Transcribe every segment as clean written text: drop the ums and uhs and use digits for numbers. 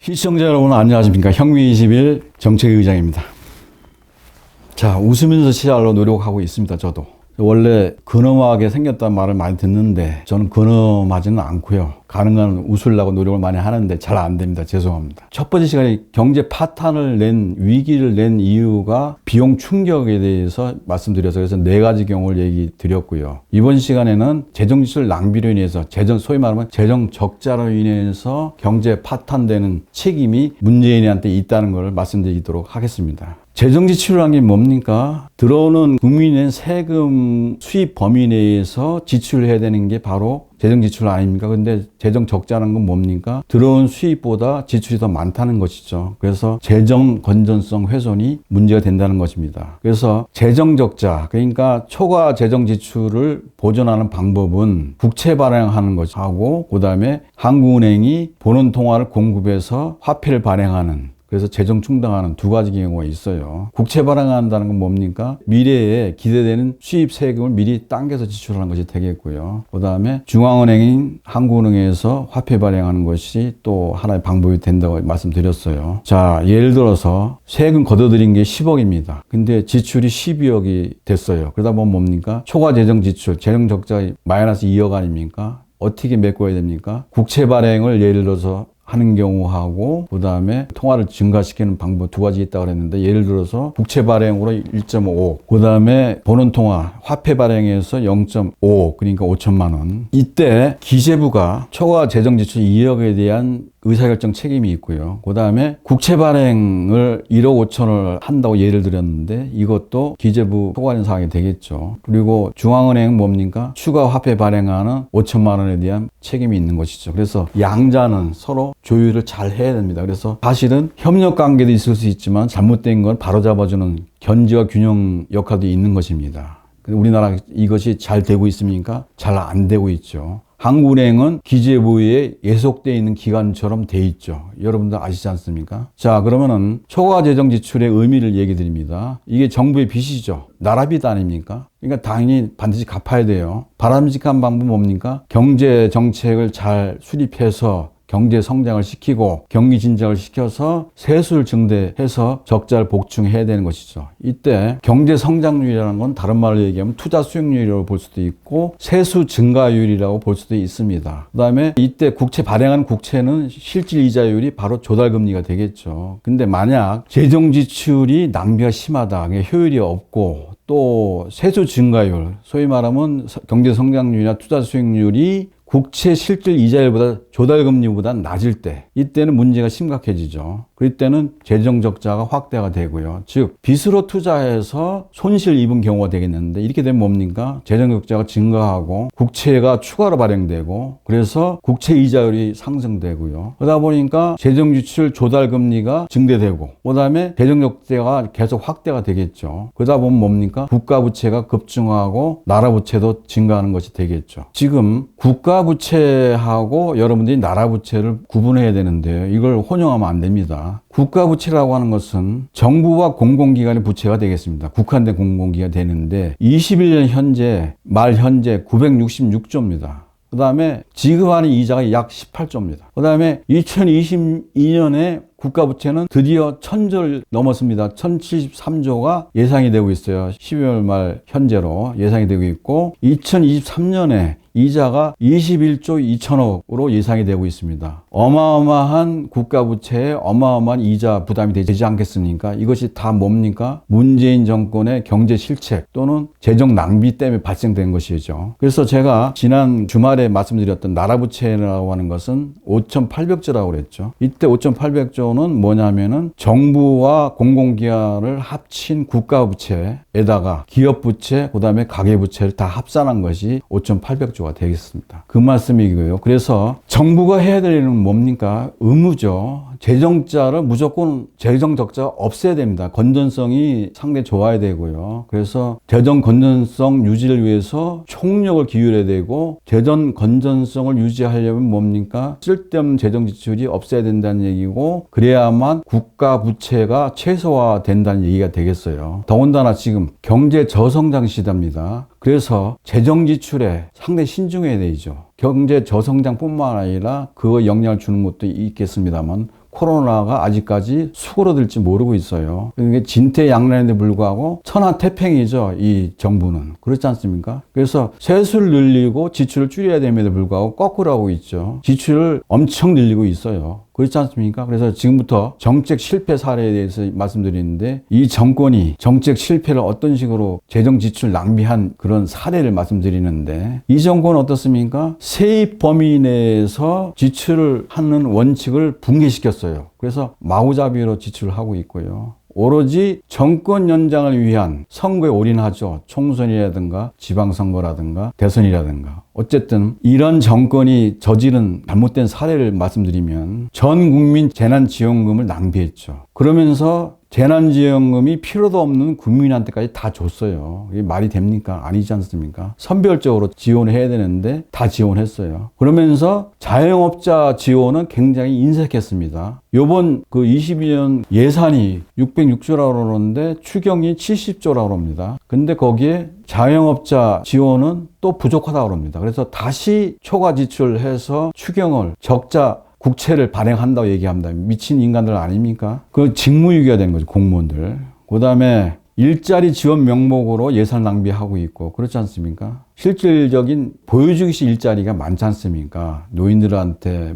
시청자 여러분 안녕하십니까. 혁명21 정책의장입니다. 자, 웃으면서 시작하려고 노력하고 있습니다. 저도. 원래 근엄하게 생겼다는 말을 많이 듣는데 저는 근엄하지는 않고요. 가능한 웃으려고 노력을 많이 하는데 잘 안 됩니다. 죄송합니다. 첫 번째 시간에 경제 파탄을 위기를 낸 이유가 비용 충격에 대해서 말씀드려서 그래서 네 가지 경우를 얘기 드렸고요. 이번 시간에는 재정 지출 낭비로 인해서 소위 말하면 재정 적자로 인해서 경제 파탄되는 책임이 문재인한테 있다는 것을 말씀드리도록 하겠습니다. 재정 지출이라는 게 뭡니까? 들어오는 국민의 세금 수입 범위 내에서 지출을 해야 되는 게 바로 재정 지출 아닙니까? 근데 재정 적자라는 건 뭡니까? 들어온 수입보다 지출이 더 많다는 것이죠. 그래서 재정 건전성 훼손이 문제가 된다는 것입니다. 그래서 재정 적자, 그러니까 초과 재정 지출을 보존하는 방법은 국채 발행하는 것하고 그다음에 한국은행이 본원 통화를 공급해서 화폐를 발행하는, 그래서 재정 충당하는 두 가지 경우가 있어요. 국채 발행한다는 건 뭡니까? 미래에 기대되는 수입 세금을 미리 당겨서 지출하는 것이 되겠고요. 그 다음에 중앙은행인 한국은행에서 화폐 발행하는 것이 또 하나의 방법이 된다고 말씀드렸어요. 자, 예를 들어서 세금 걷어들인 게 10억입니다. 근데 지출이 12억이 됐어요. 그러다 보면 뭡니까? 초과 재정 지출, 재정 적자 마이너스 2억 아닙니까? 어떻게 메꿔야 됩니까? 국채 발행을 예를 들어서 하는 경우하고 그 다음에 통화를 증가시키는 방법 두 가지 있다고 그랬는데, 예를 들어서 국채 발행으로 1.5, 그 다음에 본원 통화 화폐 발행에서 0.5, 그러니까 5천만 원. 이때 기재부가 초과 재정 지출 2억에 대한 의사결정 책임이 있고요. 그 다음에 국채 발행을 1억 5천을 한다고 예를 들었는데 이것도 기재부 소관인 사항이 되겠죠. 그리고 중앙은행은 뭡니까? 추가 화폐 발행하는 5천만 원에 대한 책임이 있는 것이죠. 그래서 양자는 서로 조율을 잘 해야 됩니다. 그래서 사실은 협력 관계도 있을 수 있지만 잘못된 건 바로잡아주는 견제와 균형 역할도 있는 것입니다. 우리나라 이것이 잘 되고 있습니까? 잘 안 되고 있죠. 한국은행은 기재부에 예속되어 있는 기관처럼 돼 있죠. 여러분들 아시지 않습니까? 자, 그러면은 초과 재정 지출의 의미를 얘기 드립니다. 이게 정부의 빚이죠. 나라 빚 아닙니까? 그러니까 당연히 반드시 갚아야 돼요. 바람직한 방법은 뭡니까? 경제 정책을 잘 수립해서 경제 성장을 시키고 경기 진작을 시켜서 세수를 증대해서 적자를 복충해야 되는 것이죠. 이때 경제 성장률이라는 건 다른 말로 얘기하면 투자 수익률이라고 볼 수도 있고 세수 증가율이라고 볼 수도 있습니다. 그 다음에 이때 국채 발행한 국채는 실질 이자율이 바로 조달금리가 되겠죠. 근데 만약 재정 지출이 낭비가 심하다, 효율이 없고 또 세수 증가율, 소위 말하면 경제 성장률이나 투자 수익률이 국채 실질 이자율보다 조달금리보다 낮을 때, 이때는 문제가 심각해지죠. 그럴 때는 재정 적자가 확대가 되고요. 즉 빚으로 투자해서 손실 입은 경우가 되겠는데, 이렇게 되면 뭡니까? 재정 적자가 증가하고 국채가 추가로 발행되고 그래서 국채 이자율이 상승되고요. 그러다 보니까 재정 지출 조달금리가 증대되고 그 다음에 재정 적자가 계속 확대가 되겠죠. 그러다 보면 뭡니까? 국가 부채가 급증하고 나라 부채도 증가하는 것이 되겠죠. 지금 국가 부채하고 여러분들이 나라 부채를 구분해야 되는데요. 이걸 혼용하면 안 됩니다. 국가 부채라고 하는 것은 정부와 공공기관의 부채가 되겠습니다. 국한된 공공기관이 되는데 21년 말 현재 966조입니다. 그 다음에 지급하는 이자가 약 18조입니다. 그 다음에 2022년에 국가부채는 드디어 1000조를 넘었습니다. 1073조가 예상이 되고 있어요. 12월 말 현재로 예상이 되고 있고 2023년에 이자가 21조 2천억으로 예상이 되고 있습니다. 어마어마한 국가부채에 어마어마한 이자 부담이 되지 않겠습니까? 이것이 다 뭡니까? 문재인 정권의 경제 실책 또는 재정 낭비 때문에 발생된 것이죠. 그래서 제가 지난 주말에 말씀드렸던 나라 부채라고 하는 것은 5,800조라고 그랬죠. 이때 5,800조는 뭐냐면은 정부와 공공기관을 합친 국가부채에다가 기업부채, 그 다음에 가계부채를 다 합산한 것이 5,800조 되겠습니다. 그 말씀이고요. 그래서 정부가 해야 될 일은 뭡니까? 의무죠. 재정자를 무조건 재정 적자 없애야 됩니다. 건전성이 상당히 좋아야 되고요. 그래서 재정 건전성 유지를 위해서 총력을 기울여야 되고, 재정 건전성을 유지하려면 뭡니까? 쓸데없는 재정 지출이 없어야 된다는 얘기고, 그래야만 국가 부채가 최소화된다는 얘기가 되겠어요. 더군다나 지금 경제 저성장 시대입니다. 그래서 재정 지출에 상당히 신중해야 되죠. 경제 저성장뿐만 아니라 그거 영향을 주는 것도 있겠습니다만 코로나가 아직까지 수그러들지 모르고 있어요. 이게 진퇴양난에도 불구하고 천하태평이죠. 이 정부는. 그렇지 않습니까? 그래서 세수를 늘리고 지출을 줄여야 됨에도 불구하고 거꾸로 하고 있죠. 지출을 엄청 늘리고 있어요. 그렇지 않습니까? 그래서 지금부터 정책 실패 사례에 대해서 말씀드리는데 이 정권이 정책 실패를 어떤 식으로 재정 지출 낭비한 그런 사례를 말씀드리는데 이 정권은 어떻습니까? 세입 범위 내에서 지출을 하는 원칙을 붕괴시켰어요. 그래서 마구잡이로 지출을 하고 있고요. 오로지 정권 연장을 위한 선거에 올인하죠. 총선이라든가 지방선거라든가 대선이라든가. 어쨌든 이런 정권이 저지른 잘못된 사례를 말씀드리면 전 국민 재난지원금을 낭비했죠. 그러면서 재난지원금이 필요도 없는 국민한테까지 다 줬어요. 이게 말이 됩니까? 아니지 않습니까? 선별적으로 지원해야 되는데 다 지원했어요. 그러면서 자영업자 지원은 굉장히 인색했습니다. 요번 그 22년 예산이 606조라고 그러는데 추경이 70조라고 합니다. 근데 거기에 자영업자 지원은 또 부족하다고 합니다. 그래서 다시 초과 지출해서 추경을 적자 국채를 발행한다고 얘기합니다. 미친 인간들 아닙니까? 그 직무유기가 되는 거죠, 공무원들. 그 다음에 일자리 지원 명목으로 예산 낭비하고 있고, 그렇지 않습니까? 실질적인 보여주기식 일자리가 많지 않습니까? 노인들한테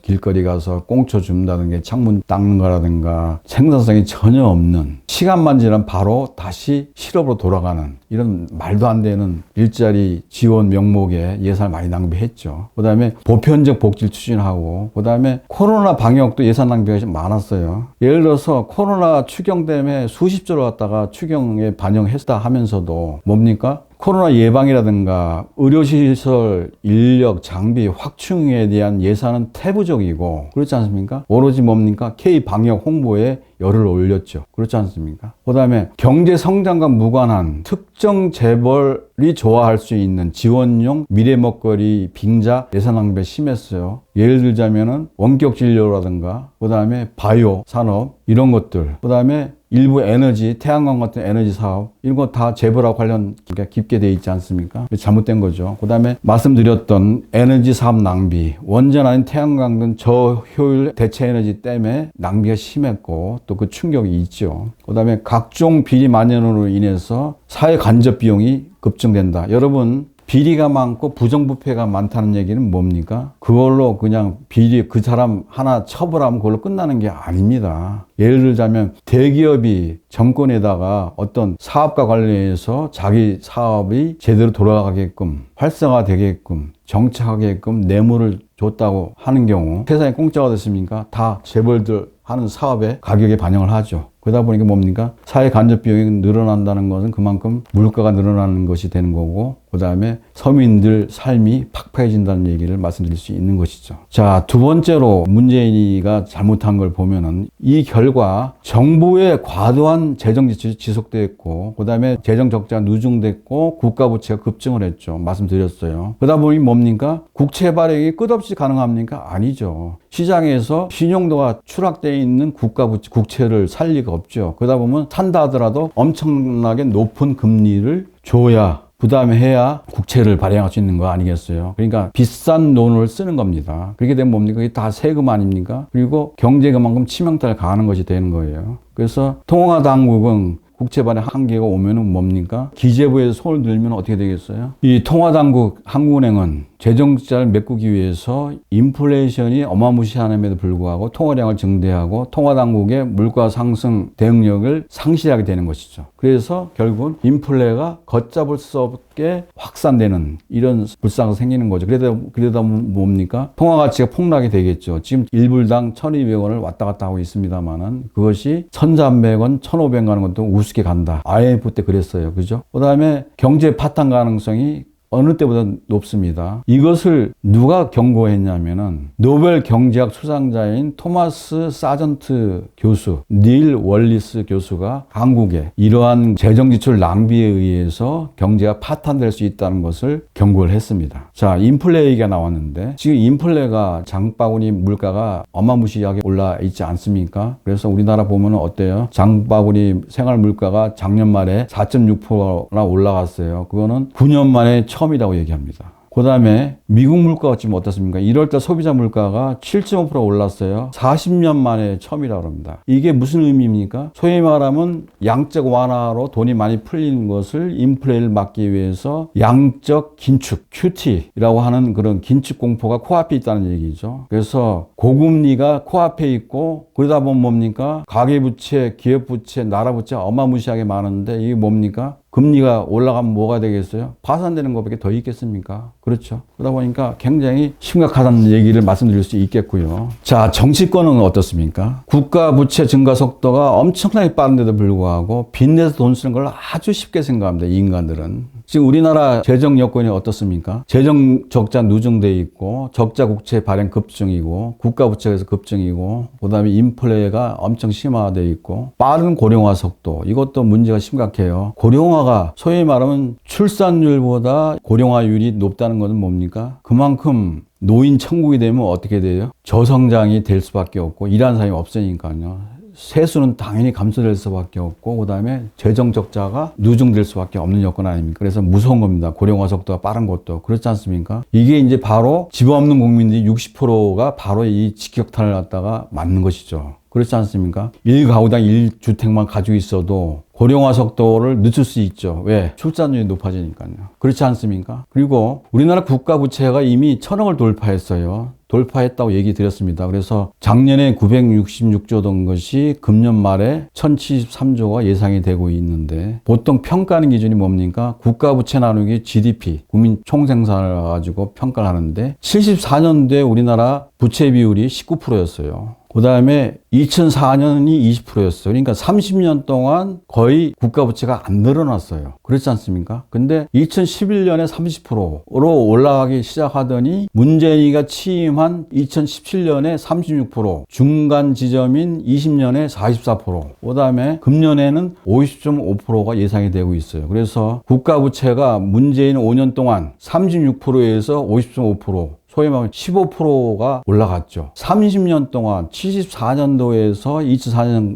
길거리 가서 꽁초 준다든가 창문 닦는 거라든가 생산성이 전혀 없는, 시간만 지나면 바로 다시 실업으로 돌아가는 이런 말도 안 되는 일자리 지원 명목에 예산을 많이 낭비했죠. 그 다음에 보편적 복지를 추진하고, 그 다음에 코로나 방역도 예산 낭비가 좀 많았어요. 예를 들어서 코로나 추경 때문에 수십조를 갖다가 추경에 반영했다 하면서도 뭡니까? 코로나 예방이라든가 의료시설, 인력, 장비 확충에 대한 예산은 태부적이고, 그렇지 않습니까? 오로지 뭡니까? K방역 홍보에 열을 올렸죠. 그렇지 않습니까? 그 다음에 경제 성장과 무관한 특정 재벌이 좋아할 수 있는 지원용 미래 먹거리 빙자 예산 낭비가 심했어요. 예를 들자면은 원격 진료라든가, 그 다음에 바이오 산업, 이런 것들, 그 다음에 일부 에너지, 태양광 같은 에너지 사업, 이런 거 다 재벌하고 관련 깊게 돼 있지 않습니까? 잘못된 거죠. 그 다음에 말씀드렸던 에너지 사업 낭비, 원전 아닌 태양광 등 저효율 대체 에너지 때문에 낭비가 심했고, 또 그 충격이 있죠. 그 다음에 각종 비리 만연으로 인해서 사회 간접 비용이 급증된다. 여러분, 비리가 많고 부정부패가 많다는 얘기는 뭡니까? 그걸로 그냥 비리 그 사람 하나 처벌하면 그걸로 끝나는 게 아닙니다. 예를 들자면 대기업이 정권에다가 어떤 사업과 관련해서 자기 사업이 제대로 돌아가게끔, 활성화되게끔, 정착하게끔 뇌물을 줬다고 하는 경우, 세상에 공짜가 됐습니까? 다 재벌들 하는 사업에 가격에 반영을 하죠. 그러다 보니까 뭡니까? 사회 간접 비용이 늘어난다는 것은 그만큼 물가가 늘어나는 것이 되는 거고, 그 다음에 서민들 삶이 팍팍해진다는 얘기를 말씀드릴 수 있는 것이죠. 자, 두 번째로 문재인이가 잘못한 걸 보면은 이 결과 정부의 과도한 재정 지출이 지속됐고, 그 다음에 재정 적자가 누중됐고, 국가 부채가 급증을 했죠. 말씀드렸어요. 그러다 보니 뭡니까? 국채 발행이 끝없이 가능합니까? 아니죠. 시장에서 신용도가 추락되어 있는 국가 국채를 살 리가 없죠. 그러다 보면 산다 하더라도 엄청나게 높은 금리를 줘야, 부담해야 국채를 발행할 수 있는 거 아니겠어요? 그러니까 비싼 돈을 쓰는 겁니다. 그렇게 되면 뭡니까? 이게 다 세금 아닙니까? 그리고 경제가 그만큼 치명타를 가하는 것이 되는 거예요. 그래서 통화당국은 국채 발행 한계가 오면은 뭡니까? 기재부에서 손을 들면 어떻게 되겠어요? 이 통화당국 한국은행은 재정적자를 메꾸기 위해서 인플레이션이 어마무시함에도 불구하고 통화량을 증대하고 통화당국의 물가 상승 대응력을 상실하게 되는 것이죠. 그래서 결국은 인플레가 걷잡을 수 없게 확산되는 이런 불상이 생기는 거죠. 그러다 뭡니까? 통화 가치가 폭락이 되겠죠. 지금 1불당 1,200원을 왔다 갔다 하고 있습니다만은 그것이 1,300원, 1,500원 가는 것도 우습게 간다. IMF 때 그랬어요. 그죠? 그 다음에 경제 파탄 가능성이 어느 때보다 높습니다. 이것을 누가 경고했냐면은 노벨 경제학 수상자인 토마스 사전트 교수, 닐 월리스 교수가 한국에 이러한 재정 지출 낭비에 의해서 경제가 파탄될 수 있다는 것을 경고를 했습니다. 자, 인플레 얘기가 나왔는데 지금 인플레가 장바구니 물가가 어마무시하게 올라 있지 않습니까? 그래서 우리나라 보면은 어때요? 장바구니 생활 물가가 작년 말에 4.6%나 올라갔어요. 그거는 9년 만에 처음이라고 얘기합니다. 그 다음에 미국 물가가 지금 어떻습니까? 1월달 소비자 물가가 7.5% 올랐어요. 40년 만에 처음이라고 합니다. 이게 무슨 의미입니까? 소위 말하면 양적 완화로 돈이 많이 풀리는 것을 인플레를 막기 위해서 양적 긴축, QT라고 하는 그런 긴축 공포가 코앞에 있다는 얘기죠. 그래서 고금리가 코앞에 있고 그러다 보면 뭡니까? 가계부채, 기업부채, 나라부채 어마무시하게 많은데 이게 뭡니까? 금리가 올라가면 뭐가 되겠어요? 파산되는 것밖에 더 있겠습니까? 그렇죠. 그러다 보니까 굉장히 심각하다는 얘기를 말씀드릴 수 있겠고요. 자, 정치권은 어떻습니까? 국가 부채 증가 속도가 엄청나게 빠른데도 불구하고 빚내서 돈 쓰는 걸 아주 쉽게 생각합니다. 이 인간들은. 지금 우리나라 재정 여건이 어떻습니까? 재정 적자 누정돼 있고 적자 국채 발행 급증이고 국가 부채에서 급증이고 그다음에 인플레가 엄청 심화돼 있고 빠른 고령화 속도 이것도 문제가 심각해요. 고령화가 소위 말하면 출산율보다 고령화율이 높다는 것은 뭡니까? 그만큼 노인 천국이 되면 어떻게 돼요? 저성장이 될 수밖에 없고 일하는 사람이 없으니까요. 세수는 당연히 감소될 수밖에 없고 그다음에 재정 적자가 누정될 수밖에 없는 여건 아닙니까? 그래서 무서운 겁니다. 고령화 속도가 빠른 것도. 그렇지 않습니까? 이게 이제 바로 집 없는 국민들이 60%가 바로 이 직격탄을 갖다가 맞는 것이죠. 그렇지 않습니까? 1가구당 1주택만 가지고 있어도 고령화 속도를 늦출 수 있죠. 왜? 출산율이 높아지니까요. 그렇지 않습니까? 그리고 우리나라 국가 부채가 이미 1,000억을 돌파했어요. 돌파했다고 얘기 드렸습니다. 그래서 작년에 966조 던 것이 금년 말에 1,073조가 예상이 되고 있는데 보통 평가하는 기준이 뭡니까? 국가 부채 나누기 GDP, 국민 총생산을 가지고 평가를 하는데 74년도에 우리나라 부채 비율이 19%였어요. 그 다음에 2004년이 20%였어요. 그러니까 30년 동안 거의 국가 부채가 안 늘어났어요. 그렇지 않습니까? 근데 2011년에 30%로 올라가기 시작하더니 문재인이가 취임한 2017년에 36%, 중간 지점인 20년에 44%, 그 다음에 금년에는 50.5%가 예상이 되고 있어요. 그래서 국가 부채가 문재인 5년 동안 36%에서 50.5%, 소위 말하면 15%가 올라갔죠. 30년 동안 74년도에서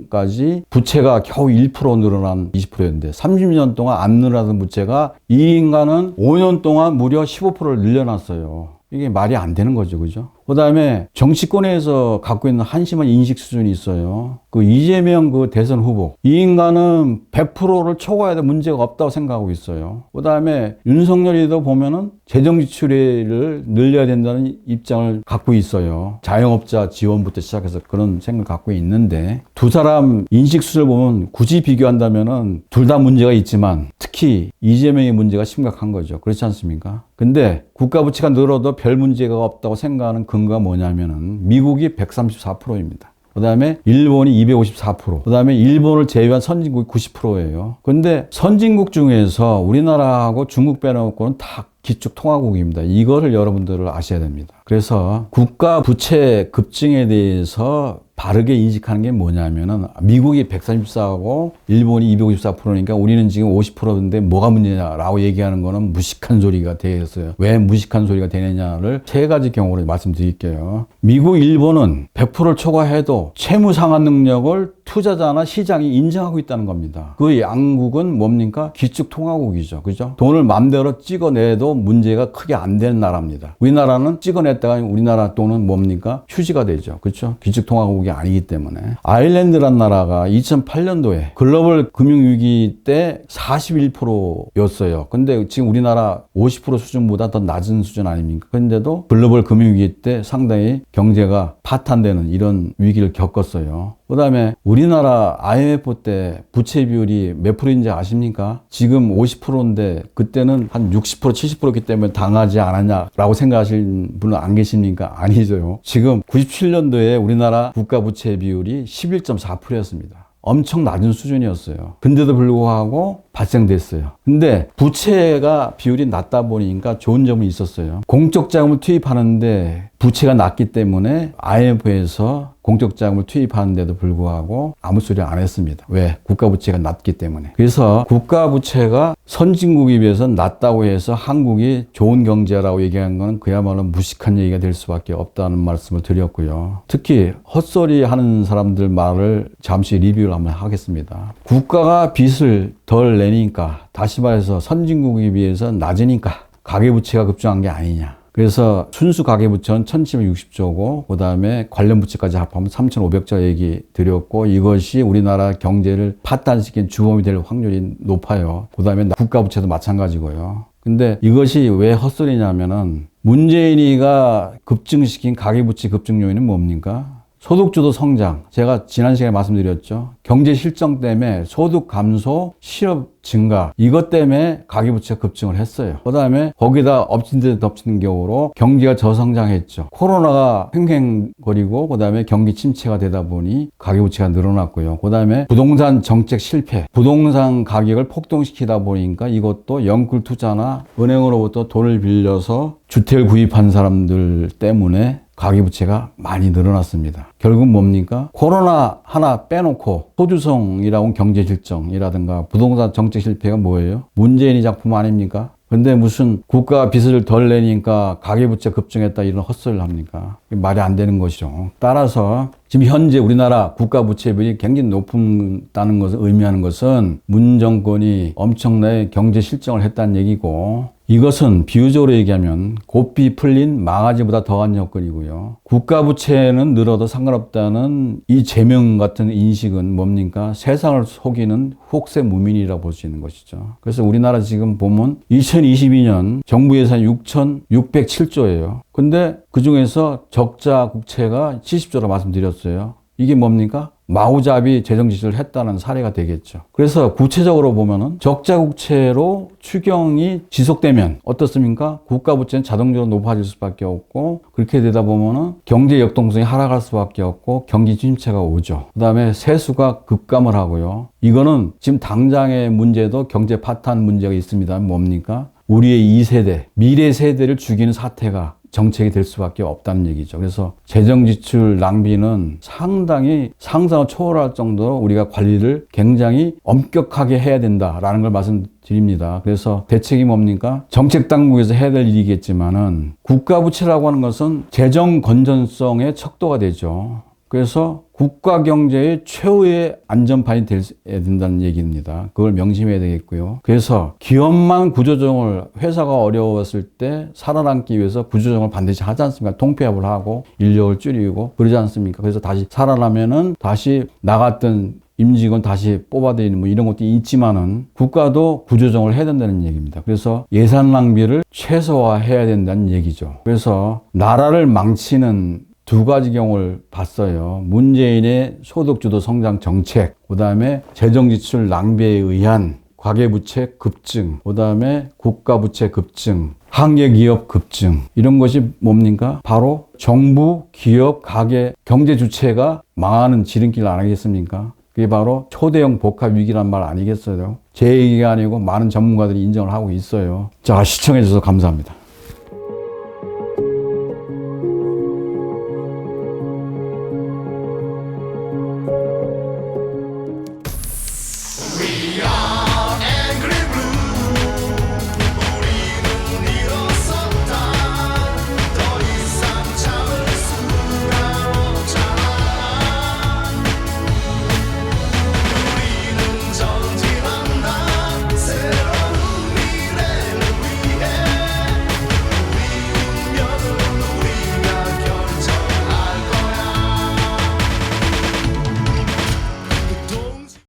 2004년까지 부채가 겨우 1% 늘어난 20%였는데 30년 동안 안 늘어나던 부채가 이 인간은 5년 동안 무려 15%를 늘려놨어요. 이게 말이 안 되는 거죠. 그죠? 그 다음에 정치권에서 갖고 있는 한심한 인식 수준이 있어요. 그 이재명 그 대선 후보. 이 인간은 100%를 초과해도 문제가 없다고 생각하고 있어요. 그 다음에 윤석열이도 보면은 재정 지출을 늘려야 된다는 입장을 갖고 있어요. 자영업자 지원부터 시작해서 그런 생각을 갖고 있는데 두 사람 인식 수준을 보면 굳이 비교한다면은 둘 다 문제가 있지만 특히 이재명의 문제가 심각한 거죠. 그렇지 않습니까? 근데 국가 부채가 늘어도 별 문제가 없다고 생각하는 근거가 뭐냐면은 미국이 134%입니다. 그 다음에 일본이 254%, 그 다음에 일본을 제외한 선진국이 90%예요. 근데 선진국 중에서 우리나라하고 중국 빼놓고는 다 기축 통화국입니다. 이거를 여러분들을 아셔야 됩니다. 그래서 국가 부채 급증에 대해서 바르게 인식하는 게 뭐냐면은 미국이 134하고 일본이 254%니까 우리는 지금 50%인데 뭐가 문제냐라고 얘기하는 거는 무식한 소리가 되겠어요. 왜 무식한 소리가 되느냐를 세 가지 경우로 말씀드릴게요. 미국, 일본은 100%를 초과해도 채무 상환 능력을 투자자나 시장이 인정하고 있다는 겁니다. 그 양국은 뭡니까? 기축 통화국이죠. 그죠? 돈을 마음대로 찍어내도 문제가 크게 안 되는 나라입니다. 우리나라는 찍어냈다가 우리나라 돈은 뭡니까? 휴지가 되죠. 그렇죠? 기축 통화국이 아니기 때문에. 아일랜드란 나라가 2008년도에 글로벌 금융위기 때 41%였어요. 근데 지금 우리나라 50% 수준보다 더 낮은 수준 아닙니까? 근데도 글로벌 금융위기 때 상당히 경제가 파탄되는 이런 위기를 겪었어요. 그 다음에 우리나라 IMF 때 부채 비율이 몇 프로인지 아십니까? 지금 50%인데 그때는 한 60%, 70%였기 때문에 당하지 않았냐라고 생각하시는 분은 안 계십니까? 아니죠. 지금 97년도에 우리나라 국가 부채 비율이 11.4%였습니다. 엄청 낮은 수준이었어요. 근데도 불구하고 발생됐어요. 근데 부채가 비율이 낮다 보니까 좋은 점은 있었어요. 공적 자금을 투입하는데 부채가 낮기 때문에 IMF에서 공적 자금을 투입하는데도 불구하고 아무 소리 안 했습니다. 왜? 국가 부채가 낮기 때문에. 그래서 국가 부채가 선진국에 비해서 낮다고 해서 한국이 좋은 경제라고 얘기한 건 그야말로 무식한 얘기가 될 수밖에 없다는 말씀을 드렸고요. 특히 헛소리 하는 사람들 말을 잠시 리뷰를 한번 하겠습니다. 국가가 빚을 덜 내니까, 다시 말해서 선진국에 비해서 낮으니까 가계부채가 급증한 게 아니냐. 그래서 순수 가계부채는 1760조고 그 다음에 관련 부채까지 합하면 3500조 얘기 드렸고, 이것이 우리나라 경제를 파탄시킨 주범이 될 확률이 높아요. 그 다음에 국가부채도 마찬가지고요. 근데 이것이 왜 헛소리냐면은 문재인이가 급증시킨 가계부채 급증 요인은 뭡니까? 소득주도 성장. 제가 지난 시간에 말씀드렸죠. 경제 실정 때문에 소득 감소, 실업 증가. 이것 때문에 가계부채가 급증을 했어요. 그 다음에 거기다 엎친 데 덮치는 격으로 경기가 저성장했죠. 코로나가 횡행거리고 그 다음에 경기 침체가 되다 보니 가계부채가 늘어났고요. 그 다음에 부동산 정책 실패. 부동산 가격을 폭등시키다 보니까 이것도 영끌 투자나 은행으로부터 돈을 빌려서 주택을 구입한 사람들 때문에 가계부채가 많이 늘어났습니다. 결국 뭡니까? 코로나 하나 빼놓고 소주성이라고 경제 실정이라든가 부동산 정책 실패가 뭐예요? 문재인이 작품 아닙니까? 근데 무슨 국가 빚을 덜 내니까 가계부채 급증했다 이런 헛소리를 합니까? 말이 안 되는 것이죠. 따라서 지금 현재 우리나라 국가 부채비율이 굉장히 높다는 것을 의미하는 것은 문 정권이 엄청나게 경제 실정을 했다는 얘기고, 이것은 비유적으로 얘기하면 고삐 풀린 망아지보다 더한 여건이고요. 국가 부채는 늘어도 상관없다는 이 제명 같은 인식은 뭡니까? 세상을 속이는 혹세 무민이라고 볼 수 있는 것이죠. 그래서 우리나라 지금 보면 2022년 정부 예산 6,607조예요. 근데 그 중에서 적자 국채가 70조라 말씀드렸어요. 이게 뭡니까? 마구잡이 재정 지출을 했다는 사례가 되겠죠. 그래서 구체적으로 보면은 적자 국채로 추경이 지속되면 어떻습니까? 국가 부채는 자동적으로 높아질 수밖에 없고, 그렇게 되다 보면은 경제 역동성이 하락할 수밖에 없고 경기 침체가 오죠. 그다음에 세수가 급감을 하고요. 이거는 지금 당장의 문제도 경제 파탄 문제가 있습니다. 뭡니까? 우리의 2세대, 미래 세대를 죽이는 사태가 정책이 될 수밖에 없다는 얘기죠. 그래서 재정 지출 낭비는 상당히 상상을 초월할 정도로 우리가 관리를 굉장히 엄격하게 해야 된다라는 걸 말씀드립니다. 그래서 대책이 뭡니까? 정책 당국에서 해야 될 일이겠지만은 국가 부채라고 하는 것은 재정 건전성의 척도가 되죠. 그래서 국가 경제의 최후의 안전판이 돼야 된다는 얘기입니다. 그걸 명심해야 되겠고요. 그래서 기업만 구조조정을, 회사가 어려웠을 때 살아남기 위해서 구조조정을 반드시 하지 않습니까? 통폐합을 하고 인력을 줄이고 그러지 않습니까? 그래서 다시 살아나면은 다시 나갔던 임직원 다시 뽑아들이는 뭐 이런 것도 있지만은 국가도 구조조정을 해야 된다는 얘기입니다. 그래서 예산 낭비를 최소화해야 된다는 얘기죠. 그래서 나라를 망치는 두 가지 경우를 봤어요. 문재인의 소득주도 성장 정책, 그 다음에 재정지출 낭비에 의한 가계부채 급증, 그 다음에 국가부채 급증, 한계기업 급증, 이런 것이 뭡니까? 바로 정부, 기업, 가계, 경제 주체가 망하는 지름길 아니겠습니까? 그게 바로 초대형 복합 위기란 말 아니겠어요? 제 얘기가 아니고 많은 전문가들이 인정을 하고 있어요. 자, 시청해 주셔서 감사합니다.